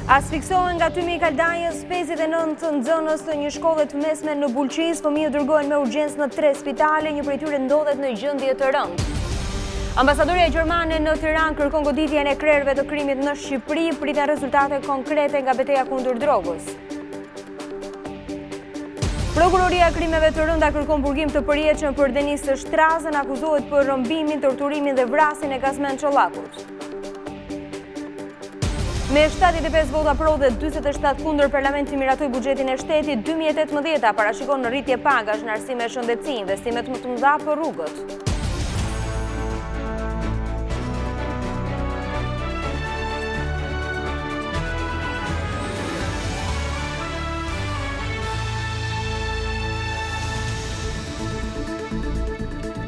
Asfiksohen nga tymi i kaldajës 59 nxënës të një shkolle të mesme në Bulqiz, fëmijët dërgohen me urgjencë në 3 spitale, një prej tyre ndodhet në gjendje të rëndë. Ambasadoria gjermane në Tiranë kërkon goditjen e krerëve të krimit në Shqipëri, priten rezultate konkrete nga betejë kundër drogës. Prokuroria e krimeve të rënda kërkon burgim të përjetshëm për Denis Shtrazën, akuzohet për rrëmbimin, torturimin dhe vrasjen e Kazmen Çollakut. Me 75 vota pro dhe 47 kundër, Parlamenti miratoi buxhetin e shtetit 2018, parashikon në rritje pagash në arsime shëndetësi, investimet më të mëdha për rrugët.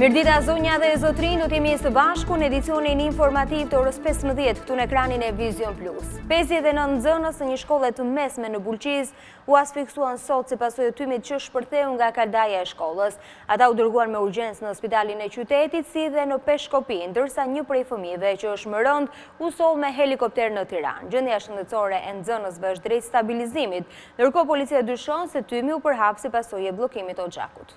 Mirdita zonja dhe zotrin, do t'jemi së bashku në edicionin informativ të orës 15 këtu në ekranin e Vizion Plus. 59 nxënës në një shkolle të mesme në Bulqiz u asfiksuan sot si pasojë të tymit që shpërtheu nga kaldaja e shkollës. Ata u dërguan me urgjencë në spitalin e qytetit si dhe në Peshkopi, ndërsa një prej fëmijëve që është më rënd u soll me helikopter në Tiranë. Gjendja shëndetësore e nxënësve është drejt stabilizimit, ndërkohë policia dyshon se tymi u përhap si pasojë e bllokimit të xhakut.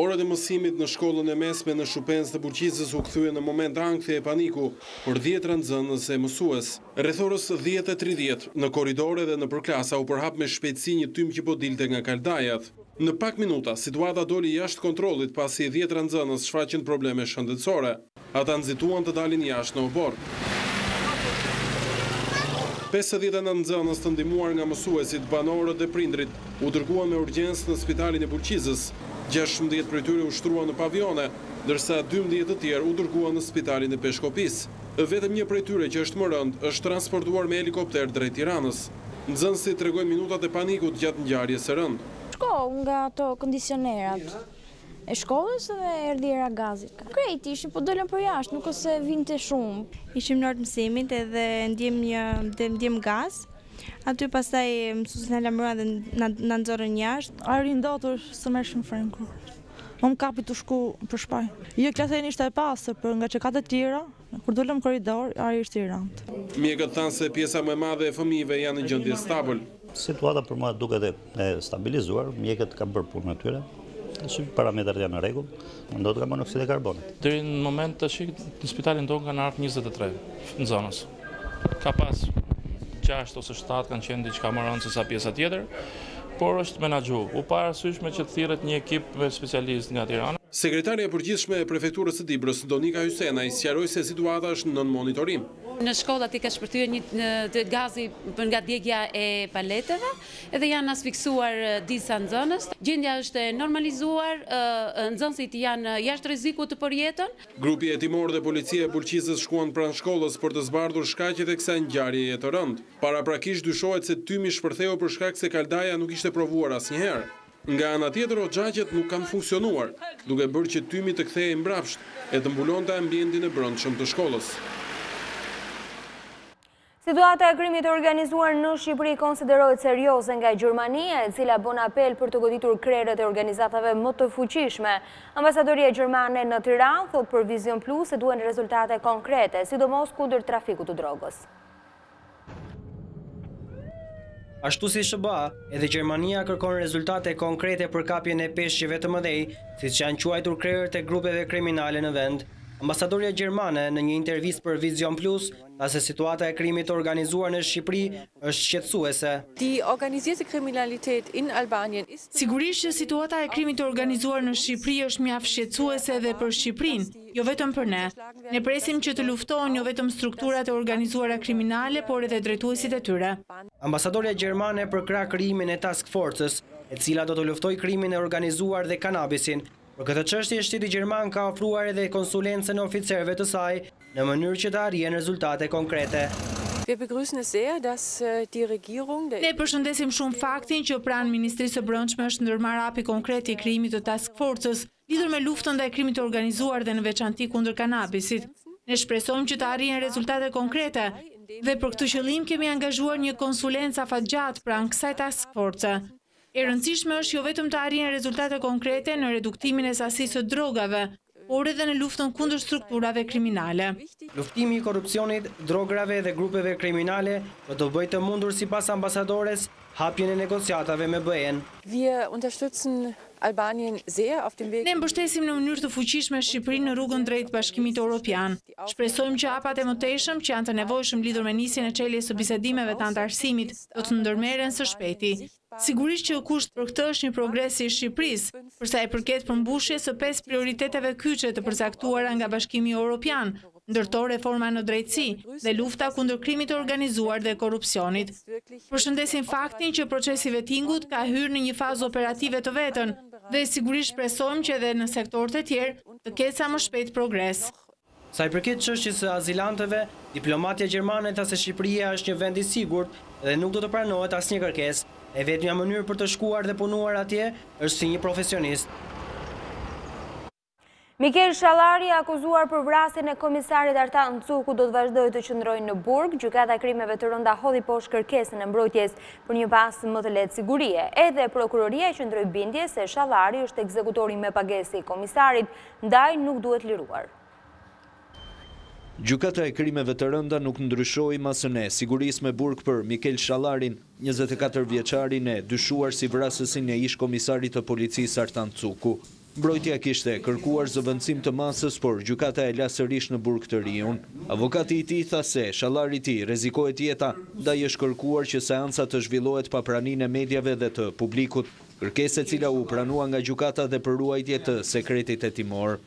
Orët e mësimit në shkollën e mesme në Shupens të Bulqizës u kthye në moment ankthje e paniku për 10 nxënës e mësues. Rreth orës 10:30 në korridore dhe nëpër klasa u përhap me shpejtësi një tym që po dilte nga kaldajat. Në pak minuta situata doli jashtë kontrollit pasi 10 nxënës shfaqën probleme shëndetësore. Ata nxituan të dalin jashtë në obor. 59 nxënës të ndihmuar nga mësuesit, banorët dhe prindrit u dërguan me urgjencë në spitalin e Bulqizës. 16 prej tyre u shtruan në pavione, ndërsa 12 të tjerë u dërguan në spitalin e Peshkopis. Vetëm një prej tyre që është më rënd është transportuar me helikopter drejt Tiranës. Nxënësit tregojnë minutat e panikut gjatë ngjarjes së rënd. Shkollë nga ato kondicionerat e shkollës dhe erdhi era gazit. Krejt ishin, po dolën për jashtë, nuk ose vinte shumë. Ishim në orë mësimit edhe ndjem gaz. Aty pastaj mësuesit na lamëruan dhe na nxorën jashtë. Ari ndotur së mërshëm frenkur. Më kapi të shku për shpaj. Jo, klasa e ishte e pastër, për nga që ka të tjera, kur dolëm koridor, ari ishte i rëndë. Mjekët thanë se pjesa më e madhe e fëmijëve janë në gjendje stabil. Situata për mua duket e stabilizuar, mjekët kanë bërë punën e tyre. Parametrat janë në rregull, ndodhet nga monoksid e karbonit. Deri në moment tash në spitalin tonë kanë ardhur 23 nxënës. Ka pas 6 ose 7 kanë qenë diçka më rëndë se sa pjesa tjetër, por është menaxhu. U parasyshme që të thirret një ekip me specialistë nga Tirana. Sekretarja e përgjithshme e prefekturës së Dibrës, Donika Hysenaj, sqaroi se situata është nën monitorim. Në shkollat i ka shpërthyer një gazi nga djegja e paleteve, edhe janë asfiksuar disa nxënës. Gjendja është e normalizuar, nxënësit janë jashtë rrezikut të përjetën. Grupi hetimor dhe policia e Bulqizës shkuan pranë shkollës për të zbardhur shkaqet e kësaj ngjarjeje të rëndë. Paraprakisht dyshohet se tymi shpërtheu për shkak se kaldaja nuk ishte provuar asnjëherë. Nga ana tjetër, xhaxhet nuk kanë funksionuar, duke bërë që tymi të kthehej mbrapsht e të mbulonte ambientin e brendshëm të shkollës. Situata e krimit të organizuar në Shqipëri konsiderohet serioze nga Gjermania, e cila bën apel për të goditur krerët e organizatave më të fuqishme. Ambasadoria gjermane në Tiranë thot për Vizion Plus se duhen rezultate konkrete, sidomos kundër trafikut të drogës. Ashtu si SBA, edhe Gjermania kërkon rezultate konkrete për kapjen e peshqeve të mëdhej, siç janë quajtur krerët e grupeve kriminale në vend. Ambasadoria gjermane në një intervistë për Vizion Plus tha se situata e krimit të organizuar në Shqipëri është shqetësuese. Sigurisht që situata e krimit të organizuar në Shqipëri është mjaft shqetësuese edhe për Shqipërinë, jo vetëm për ne. Ne presim që të luftojnë jo vetëm strukturat e organizuara kriminale, por edhe drejtuesit e tyre. Ambasadoria gjermane përkrah krijimin e Task Forces, e cila do të luftojë krimin e organizuar dhe kanabisin. Për këtë çështje, shteti gjerman ka ofruar edhe konsulencën e oficerëve të saj në mënyrë që të arrijen rezultate konkrete. Ne përshëndesim shumë faktin që pranë Ministrisë së Brendshme është ndërmarrë hapi konkret i krijimit të Task Forces lidhur me luftën ndaj krimit të organizuar dhe në veçanti kundër kanabisit. Ne shpresojmë që të arrijen rezultate konkrete dhe për këtë qëllim kemi angazhuar një konsulencë afatgjatë pranë kësaj Task Force. E rëndësishme është jo vetëm të arrijen rezultate konkrete në reduktimin e sasisë së drogave, por edhe në luftën kundër strukturave kriminale. Luftimi i korrupsionit, drograve dhe grupeve kriminale do të bëjë të mundur sipas ambasadores hapjen e negociatave me BE-n. Wir unterstützen Albanien sehr auf dem weg. Ne mbështesim në mënyrë të fuqishme Shqipërinë në rrugën drejt Bashkimit Evropian. Shpresojmë që hapat e mëtejshëm që janë të nevojshëm lidhur me nisjen e çeljes së bisedimeve të antarësimit do të ndërmeren së shpejti. Sigurisht që kusht për këtë është një progres i Shqipërisë, për sa i përket përmbushjes së 5 prioriteteve kyçe të përcaktuara nga Bashkimi Evropian, ndërto reforma në drejtësi dhe lufta kundër krimit të organizuar dhe korrupsionit. Përshëndesim faktin që procesi vettingut ka hyrë në një fazë operative të vetën dhe sigurisht shpresojmë që edhe në sektorët e tjerë të ketë sa më shpejt progres. Sa i përket çështjes së azilantëve, diplomatja gjermane tha se Shqipëria është një vend i sigurt dhe nuk do të pranohet asnjë kërkesë. E vetmja mënyrë për të shkuar dhe punuar atje është si një profesionist. Mikel Shallari, akuzuar për vrasjen e komisarit Artan Cuku, do të vazhdojë të qëndrojë në burg. Gjykata e krimeve të rënda hodhi poshtë kërkesën e mbrojtjes për një pas më të lehtë sigurie. Edhe prokuroria qëndroi bindje se Shallari është ekzekutori me pagesë i komisarit, ndaj nuk duhet liruar. Gjykata e krimeve të rënda nuk ndryshoi masën e sigurisë me burg për Mikel Shallarin, 24 vjeçarin e dyshuar si vrasësin e ish komisarit të policisë Artan Cuku. Mbrojtja kishte kërkuar zëvendësim të masës, por gjykata e la sërish në burg të riun. Avokati i tij tha se Shallari i tij rrezikohet jeta, ndaj është kërkuar që seanca të zhvillohet pa praninë e mediave dhe të publikut, kërkesë e cila u pranua nga gjykata dhe për ruajtje të sekretit hetimor.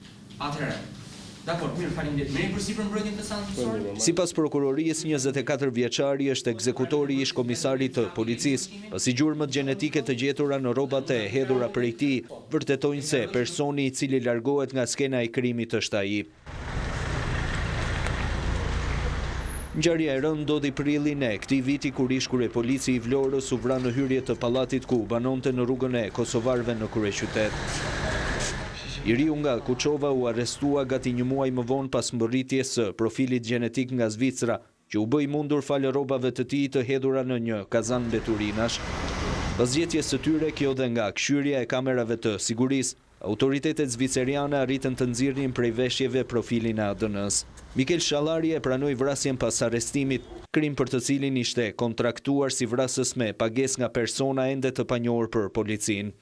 Dakor, mirë, faleminderit. Merrni përsipër mbrojtjen e seancës. Sipas prokurorisë, 24 vjeçari është ekzekutori ish komisarit të policisë, pasi gjurmët gjenetike të gjetura në rrobat e hedhura prej tij vërtetojnë se personi i cili largohet nga skena e krimit është ai. Ngjarja e rëndë ndodhi prillin e këtij viti kur ish kryepolici i Vlorës u vra në hyrje të pallatit ku banonte në rrugën e kosovarëve në kryeqytet. I riu nga Kuçova u arrestua gati një muaj më vonë pas mbërritjes së profilit gjenetik nga Zvicra, që u bë i mundur falë rrobave të tij të hedhura në një kazan mbeturinash. Pas zgjedhjes së tyre, kjo dhe nga këshyrja e kamerave të sigurisë, autoritetet zviceriane arritën të nxirrin prej veshjeve profilin e ADN-s. Mikel Shallari e pranoi vrasjen pas arrestimit, krim për të cilin ishte kontraktuar si vrasës me pagesë nga persona ende të panjohur për policinë.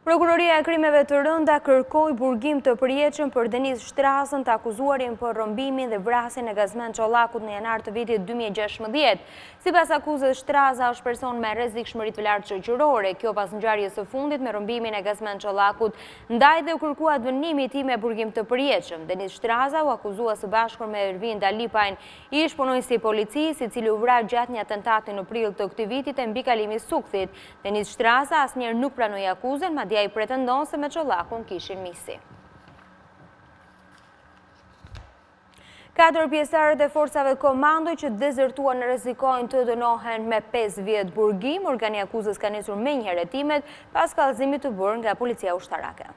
Prokuroria e krimeve të rënda kërkoi burgim të përjetshëm për Deniz Shtrasën, të akuzuarin për rrëmbimin dhe vrasjen e Gazmen Çollakut në janar të vitit 2016. Sipas akuzës, Shtraza është person me rrezikshmëri të lartë shoqërore, kjo pas ngjarjes së fundit me rrëmbimin e Gazmen Çollakut, ndaj dhe u kërkua dënimi i tij me burgim të përjetshëm. Deniz Shtraza u akuzua së bashku me Ervin Dalipajn, ish punonjës i policisë, i cili u vra gjatë një atentati në prill të këtij viti te mbikalimi i Sukthit. Deniz Shtraza asnjëherë nuk pranoi akuzën, madje ai pretendon se me Çollakun kishin misi. 4 pjesëtarët e forcave komando që dezertuan rrezikojnë të dënohen me 5 vjet burgim. Organi i akuzës ka nisur menjëherë hetimet pas kallëzimit të bërë nga policia ushtarake.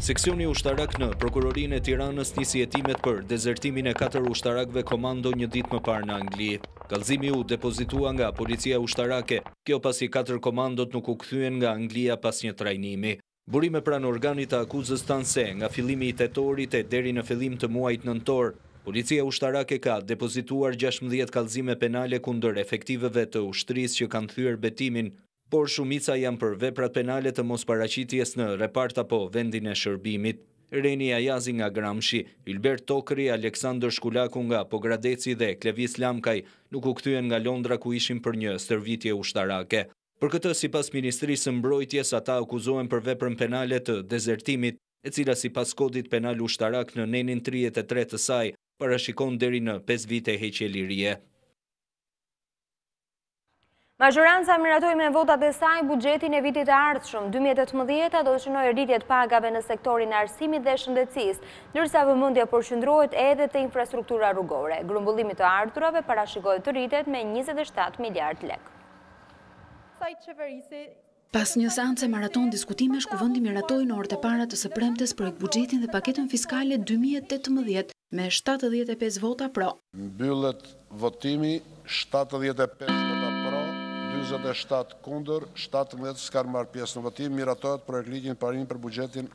Seksioni ushtarak në prokurorinë e Tiranës nisi hetimet për dezertimin e 4 ushtarakëve komando një ditë më parë në Angli. Kallëzimi u depozitua nga policia ushtarake, kjo pasi 4 komandot nuk u kthyen nga Anglia pas një trajnimi. Burime pranë organit të akuzës tanë se nga fillimi i tetorit e deri në fillim të muajit nëntor, policia ushtarake ka depozituar 16 kallëzime penale kundër efektiveve të ushtrisë që kanë thyer betimin, por shumica janë për veprat penale të mosparaqitjes në repart apo vendin e shërbimit. Reni Ajazi nga Gramshi, Ylbert Tokri, Aleksandër Shkulaku nga Pogradeci dhe Klevis Lamkaj nuk u kthyen nga Londra ku ishin për një stërvitje ushtarake. Për këtë, sipas Ministrisë së Mbrojtjes, ata akuzohen për veprën penale të dezertimit, e cila sipas kodit penal ushtarak në nenin 33 të saj parashikon deri në 5 vite heqje lirie. Majoranca miratoi me votat e saj buxhetin e vitit të ardhshëm. 2018 do të shënojë rritjet pagave në sektorin e arsimit dhe shëndetësisë, ndërsa vëmendja përqendrohet edhe te infrastruktura rrugore. Grumbullimi të ardhurave parashikohet të rritet me 27 miliard lekë. Pas një seance maraton diskutimesh, Kuvendi miratoi në orët e para të së premtes projekt buxhetin dhe paketën fiskale 2018 me 75 vota pro. Mbyllet votimi 75 vota pro, 2 47 kundër, 17 s'kan marrë pjesë në votim, miratohet projekt ligjin parim për buxhetin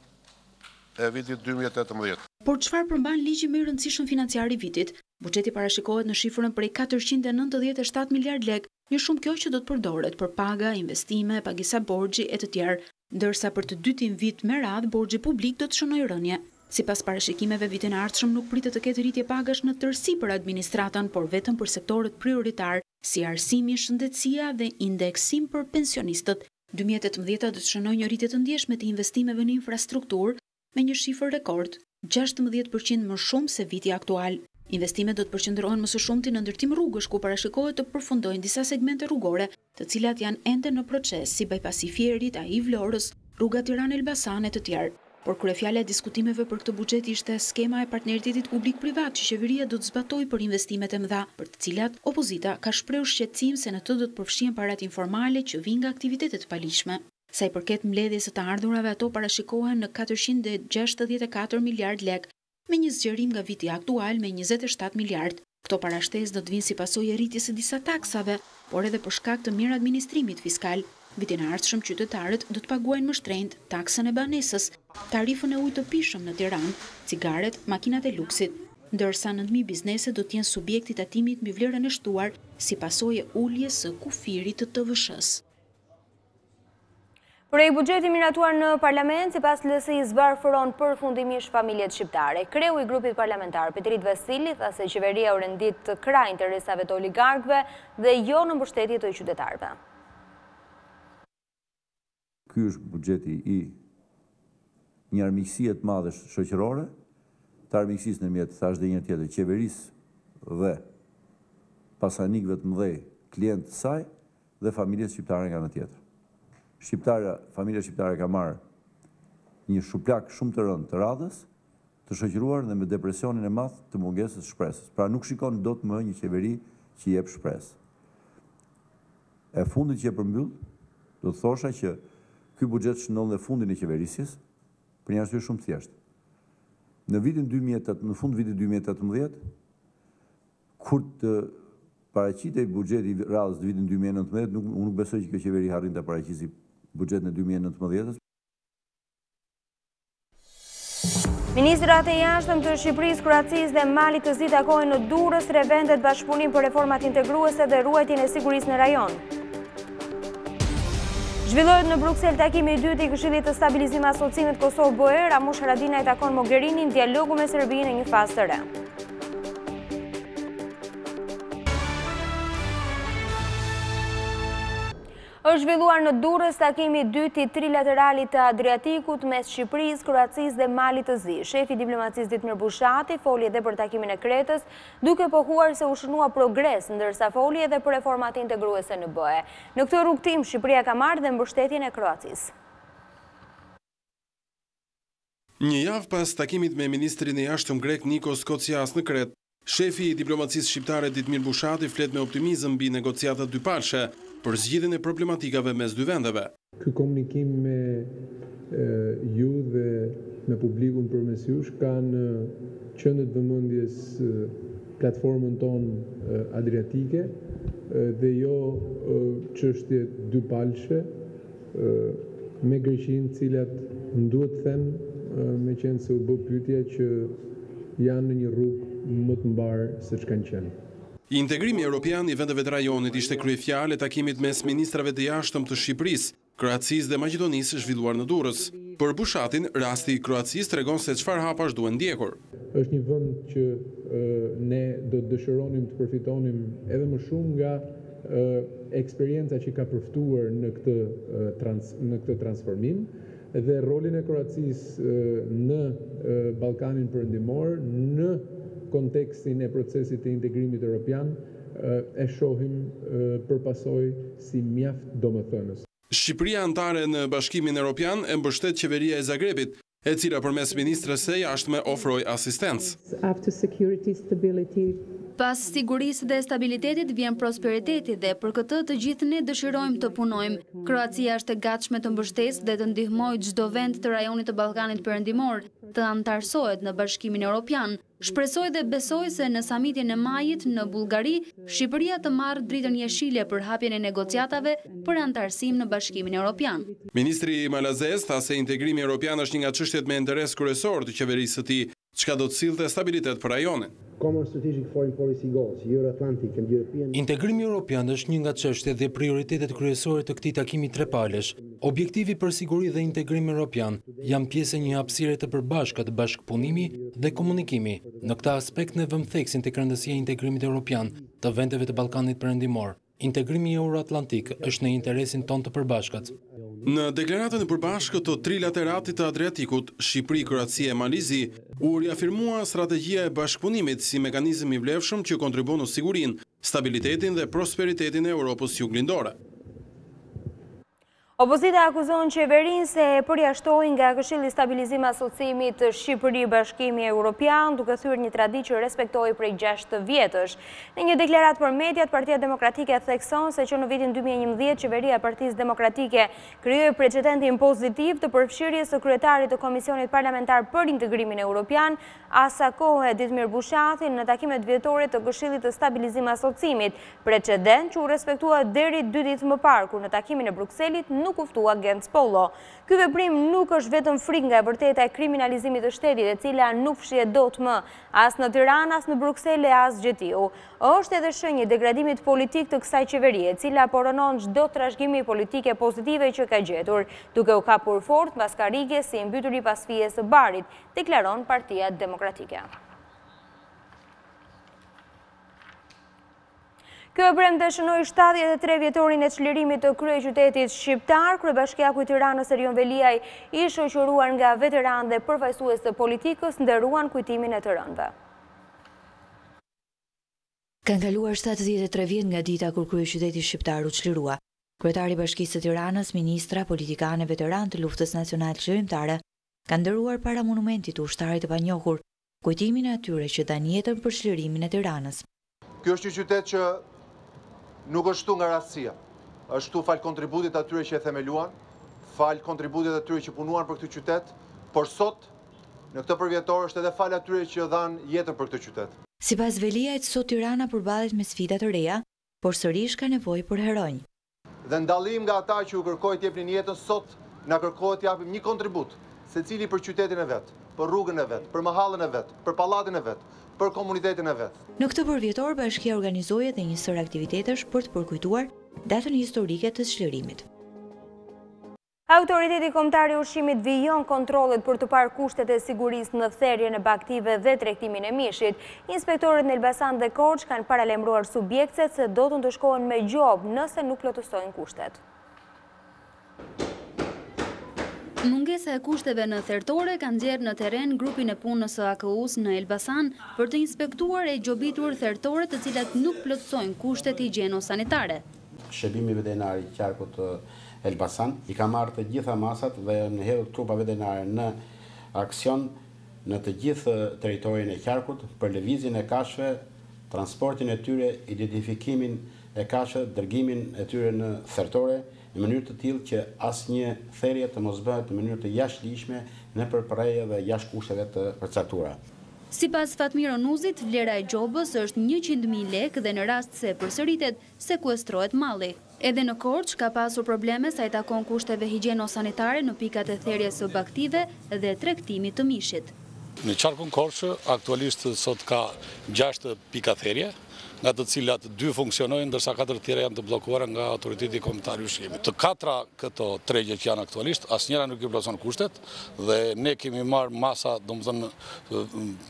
e vitit 2018. Por çfarë përmban ligji më i rëndësishëm financiar i vitit? Buxheti parashikohet në shifrën prej 497 miliard lek, një shumë kjo që do të përdoret për paga, investime, pagesa borxhi e të tjerë, ndërsa për të dytin vit me radhë borxhi publik do të shënojë rënje. Sipas parashikimeve vitin e ardhshëm nuk pritet të ketë rritje pagash në tërësi për administratën, por vetëm për sektorët prioritar, si arsimi, shëndetësia dhe indeksim për pensionistët. 2018 do të shënojë një rritje të ndjeshme të investimeve në infrastrukturë me një shifër rekord, 16% më shumë se viti aktual. Investimet do të përqendrohen më së shumti në ndërtim rrugësh, ku parashikohet të përfundojnë disa segmente rrugore, të cilat janë ende në proces, si bypassi Fierit, AI Vlorës, rruga Tiranë-Elbasan e të tjerë. Por kryefjala e diskutimeve për këtë buxhet ishte skema e partneritetit publik-privat që qeveria do të zbatojë për investimet e mëdha, për të cilat opozita ka shprehur shqetësim se në të do të përfshihen parat informale që vijnë nga aktivitetet të paligjshme. Sa i përket mbledhjes së të ardhurave, ato parashikohen në 464 miliard lek, me një zgjerim nga viti aktual me 27 miliard. Këto parashtesë do të vinë si pasojë e rritjes së disa taksave, por edhe për shkak të mirë administrimit fiskal. Vitin e ardhshëm qytetarët do të paguajnë më shtrenjtë taksën e banesës, tarifën e ujit të pishëm në Tiranë, cigaret, makinat e luksit, ndërsa 9.000 biznese do të jenë subjekti i tatimit mbi vlerën e shtuar si pasojë e uljes së kufirit të TVSH-s. Projekt buxheti miratuar në parlament, sipas LSI-s varfëron përfundimisht familjet shqiptare. Kreu i grupit parlamentar, Petrit Vasili, tha se qeveria u rendit të krah interesave të oligarkëve dhe jo në mbështetje të qytetarëve. Ky është buxheti i një armiqësie të madhe shoqërore, të armiqësisë ndërmjet, thash dhe një tjetër, qeverisë dhe pasanikëve të mëdhej, klientë të saj dhe familjet shqiptare nga ana tjetër. Familja shqiptare ka marrë një shuplak shumë të rëndë të radhës, të shoqëruar dhe me depresionin e madh të mungesës shpresës. Pra nuk shikon dot më një qeveri që jep shpresë. E fundit që e përmbyll, do të thosha që ky buxhet shënon dhe fundin e qeverisjes për një arsye shumë thjeshtë. Në fund vitit 2018, kur të paraqitej buxheti i radhës të vitit 2019, unë nuk besoj që kjo qeveri harrin të paraqisë buxhetin e 2019-s. Ministrat e jashtëm të Shqipërisë, Kroacisë dhe Malit të Zi takojnë në Durrës tre vendet bashkëpunim për reformat integruese dhe ruajtjen e sigurisë në rajon. Zhvillohet në Bruksel takimi i dytë i Këshillit të Stabilizim Asociimit Kosovë-BE, Ramush Haradinaj takon Mogherinin, dialogu me Serbinë në një fazë të re. Është zhvilluar në Durrës takimi i dytë i trilateralit të Adriatikut mes Shqipërisë, Kroacisë dhe Malit të Zi. Shefi i diplomacisë Ditmir Bushati foli edhe për takimin e Kretës, duke pohuar se u shënua progres, ndërsa foli edhe për reformat integruese në BE. Në këtë rrugtim, Shqipëria ka marrë dhe mbështetjen e Kroacisë. Një javë pas takimit me ministrin e jashtëm grek Nikos Kocias në Kretë, shefi i diplomacisë shqiptare Ditmir Bushati flet me optimizëm mbi negociatat dypalshe për zgjidhjen e problematikave mes dy vendeve. Ky komunikim me ju dhe me publikun përmes jush kanë qenë në vëmendjes platformën tonë adriatike dhe jo çështje dypalshe me Greqinë, cilat duhet të them me qenë se u bë pyetja që janë në një rrugë më të mbarë se ç'kanë qenë. Integrimi europian i vendeve të rajonit ishte kryefjalë e takimit mes ministrave të jashtëm të Shqipërisë, Kroacisë dhe Maqedonisë zhvilluar në Durrës. Për Bushatin, rasti i Kroacisë tregon se çfarë hapash duhen ndjekur. Është një vend që ne do të dëshironim të përfitonim edhe më shumë nga eksperienca që ka përftuar në këtë transformim dhe rolin e Kroacisë në Ballkanin Perëndimor, në kontekstin e procesit të integrimit europian, e shohim përpasoj si mjaft domethënës. Shqipëria antare në Bashkimin Evropian e mbështet qeveria e Zagrebit, e cila përmes ministres së jashtme ofroi asistencë. Pas sigurisë dhe stabilitetit vjen prosperiteti dhe për këtë të gjithë ne dëshirojmë të punojmë. Kroacia është e gatshme të mbështesë dhe të ndihmojë çdo vend të rajonit të Ballkanit Perëndimor të antarësohet në Bashkimin Evropian, Shpresoj dhe besoj se në samitin e majit në Bullgari, Shqipëria të marrë dritën jeshile për hapjen e negociatave për antarësim në Bashkimin Evropian. Ministri malazez tha se integrimi evropian është një nga çështjet me interes kryesor të qeverisë së tij, çka do të sillte stabilitet për rajonin. Integrimi europian është një nga çështjet dhe prioritetet kryesore të këtij takimi trepalesh. Objektivi për siguri dhe integrim europian janë pjesë e një hapësire të përbashkët bashkëpunimi dhe komunikimi. Në këtë aspekt ne vëmë theksin tek rëndësia e integrimit europian të vendeve të Ballkanit Perëndimor. Integrimi euroatlantik është në interesin ton të përbashkët. Në deklaratën e përbashkët të trilateratit të Adriatikut, Shqipëri, Kroacia e Malizi, u riafirmua strategjia e bashkëpunimit si mekanizëm i vlefshëm që kontribon në sigurinë, stabilitetin dhe prosperitetin e Europës juglindore. Opozita akuzon qeverinë se e përjashtoi nga Këshilli Stabilizim Asociimit Shqipëri Bashkimi Evropian, duke thyer një traditë që respektoi prej 6 vjetësh. Në një deklaratë për mediat, Partia Demokratike thekson se që në vitin 2011 qeveria e Partisë Demokratike krijoi precedentin pozitiv të përfshirjes së kryetarit të Komisionit Parlamentar për Integrimin Evropian, Asa Kohe Ditmir Bushati, në takimet vjetore të Këshillit të Stabilizim Asociimit, precedent që u respektua deri 2 ditë më parë, kur në takimin e Brukselit nuk uftua Gens Polo. Ky veprim nuk është vetëm frikë nga e vërteta e kriminalizimit të shtetit, e cila nuk fshihet dot më as në Tiranë, as në Bruksele, as gjetiu. Është edhe shenjë degradimit politik të kësaj qeverie, e cila poronon çdo trashëgimi politike pozitive që ka gjetur, duke u kapur fort mbas karrige si mbyturi pas fijes së Barit, deklaron Partia Demokratike. Kjo e premte shënoi 73 vjetorin e çlirimit të kryeqytetit shqiptar. Kryebashkiaku i Tiranës Erion Veliaj, i shoqëruar nga veteranë dhe përfaqësues të politikës, nderuan kujtimin e të rëndëve. Kanë kaluar 73 vjet nga dita kur kryeqyteti shqiptar u çlirua. Kryetari i Bashkisë së Tiranës, ministra, politikanë, veteranë të luftës nacionale çlirimtare kanë nderuar para monumentit të ushtarit të panjohur kujtimin e atyre që dhanë jetën për çlirimin e Tiranës. Ky është një qytet që nuk është këtu nga rastësia. Është këtu fal kontributit atyre që e themeluan, fal kontributit atyre që punuan për këtë qytet, por sot në këtë përvjetor është edhe fal atyre që dhanë jetën për këtë qytet. Sipas Veliajt, sot Tirana përballet me sfida të reja, por sërish ka nevojë për heronj. Dhe ndallim nga ata që u kërkoi të jepnin jetën, sot na kërkohet të japim një kontribut, secili për qytetin e vet, për rrugën e vet, për mahallën e vet, për pallatin e vet, për komunitetin e vet. Në këtë përvjetor, bashkia organizoi edhe një sër aktivitetesh për të përkujtuar datën historike të çlirimit. Autoriteti Kombëtar i Ushqimit Vizion kontrollet për të parë kushtet e sigurisë në therrjen e baktive dhe tregtimin e mishit. Inspektorët në Elbasan dhe Korçë kanë paralajmëruar subjektet se do të ndëshkohen me gjobë nëse nuk plotësojnë kushtet. Mungesa e kushteve në thertore kanë nxjerrë në terren grupin e punës së AKU-s në Elbasan për të inspektuar e gjobitur thertore të cilat nuk plotësojnë kushtet higjieno-sanitare. Shërbimi veterinar i qarkut të Elbasan i ka marrë të gjitha masat dhe në hedhur trupa veterinare në aksion në të gjithë territorin e qarkut për lëvizjen e kafshëve, transportin e tyre, identifikimin e kafshëve, dërgimin e tyre në thertore, në mënyrë të tillë që asnjë therrje të mos bëhet në mënyrë të jashtëligjshme nëpër përrejë dhe jashtë kushteve të përcaktuara. Sipas Fatmir Onuzit, vlera e gjobës është 100.000 lekë dhe në rast se përsëritet, sekuestrohet malli. Edhe në Korçë ka pasur probleme sa i takon kushteve higjieno-sanitare në pikat e therrjes së baktive dhe tregtimit të mishit. Në qarkun Korçë aktualisht sot ka 6 pika therrje, nga të cilat 2 funksionojnë, ndërsa 4 tjera janë të bllokuara nga Autoriteti Kombëtar i Ushqimit. Të 4 këto tregje që janë aktualisht, asnjëra nuk i plotëson kushtet dhe ne kemi marrë masa, domethënë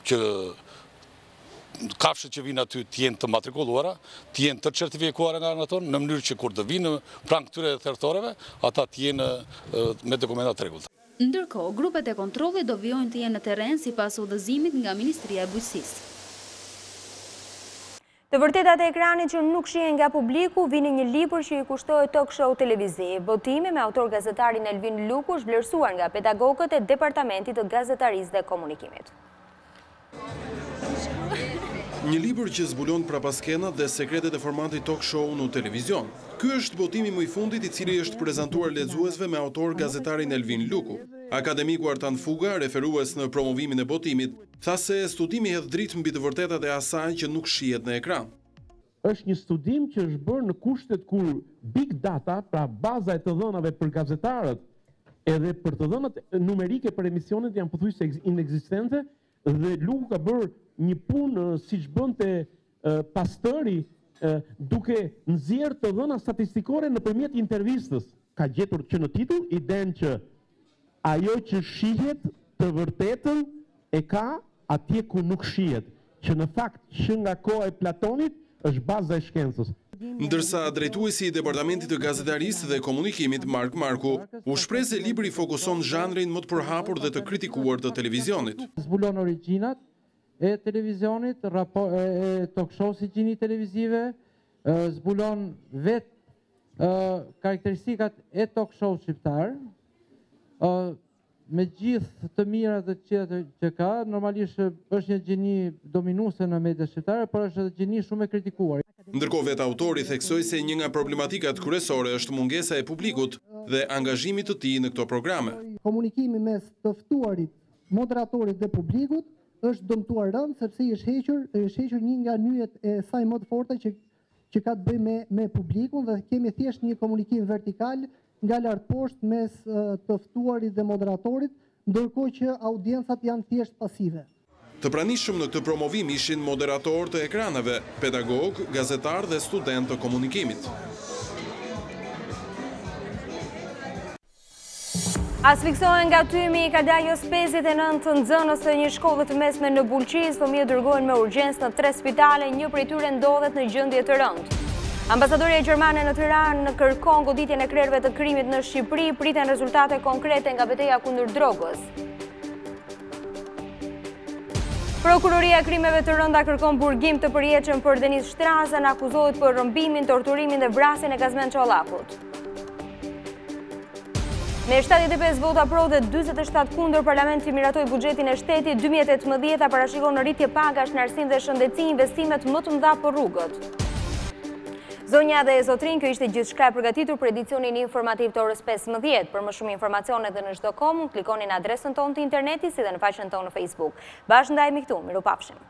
që kafshët që vinë aty të jenë të matrikuluara, të jenë të certifikuara nga ana tonë, në mënyrë që kur të vinë pranë këtyre thertoreve, ata të jenë me dokumenta të rregullta. Ndërkohë, grupet e kontrollit do vijojnë të jenë në terren sipas udhëzimit nga Ministria e Bujqësisë. Të vërtetat e ekranit që nuk shihen nga publiku, vini një libër që i kushtohet talk show televiziv. Botimi me autor gazetarin Elvin Luku është vlerësuar nga pedagogët e Departamentit të Gazetarisë dhe Komunikimit. Një libër që zbulon prapaskenat dhe sekretet e formatit talk show në televizion. Ky është botimi më i fundit i cili është prezantuar lexuesve me autor gazetarin Elvin Luku. Akademiku Artan Fuga, referues në promovimin e botimit, Tha se studimi hedh dritë mbi të vërtetat e asaj që nuk shihet në ekran. Është një studim që është bërë në kushtet kur big data, pra baza e të dhënave për gazetarët, edhe për të dhënat numerike për emisionet janë pothuajse inekzistente, dhe Luku ka bërë një punë siç bënte Pastëri, duke nxjerrë të dhëna statistikore nëpërmjet intervistës. Ka gjetur që në titull iden që ajo që shihet të vërtetën e ka atje ku nuk shihet, që në fakt që nga koha e Platonit është baza e shkencës. Ndërsa drejtuesi i Departamentit të Gazetarisë dhe Komunikimit, Mark Marku, u shpreh se libri fokuson zhanrin më të përhapur dhe të kritikuar të televizionit. Zbulon origjinat e televizionit, e talk show si gjini televizive, zbulon vetë karakteristikat e talk show shqiptar, me gjithë të mirat dhe që ka, normalisht është një gjeni dominuese në media shqiptare, por është edhe gjeni shumë e kritikuar. Ndërkohë vetë autori theksoi se një nga problematikat kryesore është mungesa e publikut dhe angazhimit të tij në këto programe. Komunikimi mes të ftuarit, moderatorit dhe publikut është dëmtuar rënd sepse është hequr një nga nyjet e saj më të forta që ka të bëjë me publikun, dhe kemi thjesht një komunikim vertikal nga lart poshtë mes të ftuarit dhe moderatorit, ndërkohë që audiencat janë thjesht pasive. Të pranishëm në këtë promovim ishin moderator të ekraneve, pedagog, gazetar dhe student të komunikimit. Asfiksohen nga tymi i kalajos 59 të nxënës të një shkolle të mesme në Bulqiz, fëmijët dërgohen me urgjencë në 3 spitale, një prej tyre ndodhet në gjendje të rëndë. Ambasadorja gjermane në Tiranë kërkon goditjen e krerëve të krimit në Shqipëri, priten rezultate konkrete nga betejë kundër drogës. Prokuroria e krimeve të rënda kërkon burgim të përjetshëm për Denis Shtrazën, akuzohet për rrëmbimin, torturimin dhe vrasjen e Gazmen Çollakut. Me 75 vota pro dhe 47 kundër, Parlamenti miratoi buxhetin e shtetit 2018 parashikon rritje pagash në arsim dhe shëndetësi, investimet më të mëdha për rrugët. Zonja dhe zotrin, kjo ishte gjithçka e përgatitur për edicionin informativ të orës 15. Për më shumë informacione dhe në çdo kohë, klikoni në adresën tonë të internetit si dhe në faqen tonë në Facebook. Bashkë ndajemi këtu, mirupafshim.